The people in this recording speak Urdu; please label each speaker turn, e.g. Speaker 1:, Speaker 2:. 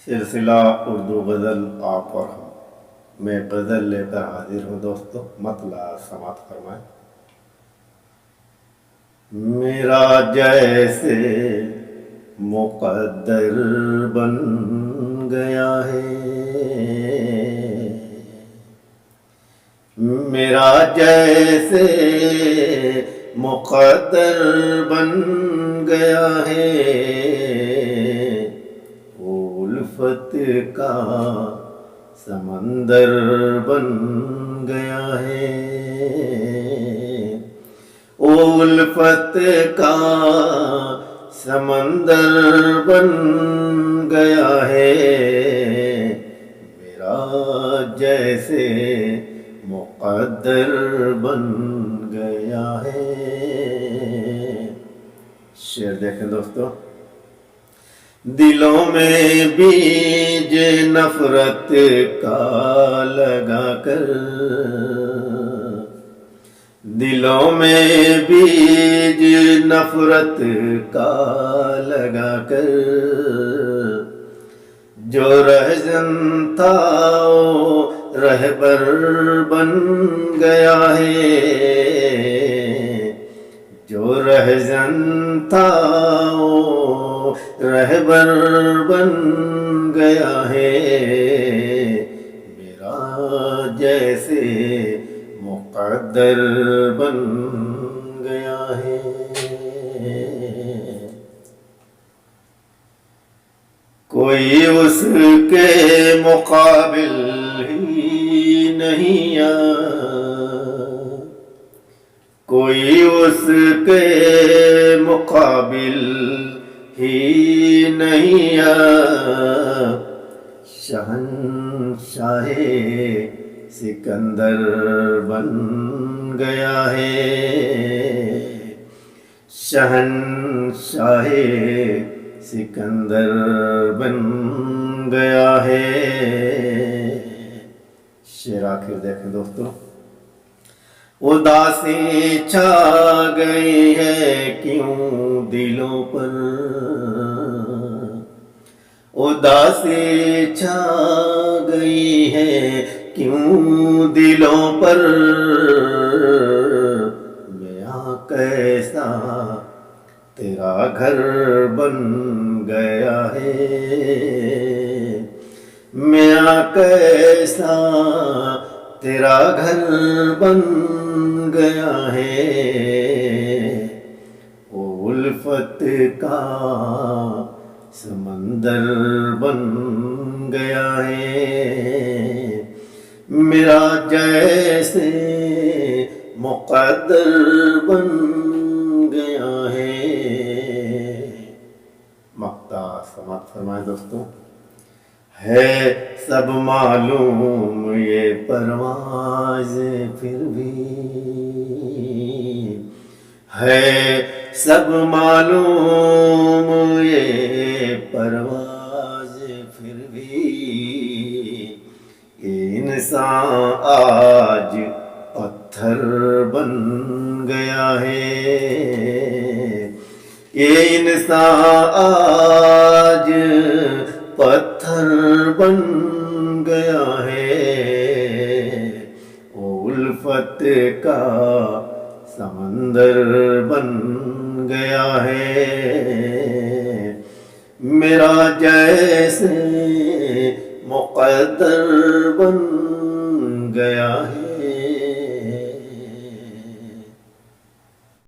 Speaker 1: سلسلہ اردو غزل آپ اور ہم میں غزل لے کر حاضر ہوں دوستو، مطلع سماعت فرمائیں۔ میرا جیسے مقدر بن گیا ہے، میرا جیسے مقدر بن گیا ہے، الفت کا سمندر بن گیا ہے، الفت کا سمندر بن گیا ہے، میرا جیسے مقدر بن گیا ہے۔ شعر دیکھیں دوستو۔ دلوں میں بیج نفرت کا لگا کر، دلوں میں بیج نفرت کا لگا کر، جو رہزن تھا وہ رہبر بن گیا ہے، جو رہزن تھا وہ رہبر بن گیا ہے، میرا جیسے مقدر بن گیا ہے۔ کوئی اس کے مقابل ہی نہیں کوئی اس کے مقابل ہی نہیں، شہنشاہ سکندر بن گیا ہے، شہنشاہ سکندر بن گیا ہے۔ شعر آخر دیکھیں دوستو۔ اداسی چھا گئی ہے کیوں دلوں پر، اداسی چھا گئی ہے کیوں دلوں پر، میاں کیسا تیرا گھر بن گیا ہے، میاں کیسا تیرا گھر بن گیا ہے، وہ الفت کا سمندر بن گیا ہے، میرا جیسے مقدر بن گیا ہے۔ مقطع سماعت فرمائیں دوستو۔ ہے سب معلوم یہ پرواز پھر بھی، ہے سب معلوم یہ پرواز پھر بھی، یہ انسان آج پتھر بن گیا ہے، یہ انسان آج پتھر بن گیا ہے، وہ الفت کا سمندر بن گیا ہے، میرا جیسے مقدر بن گیا ہے۔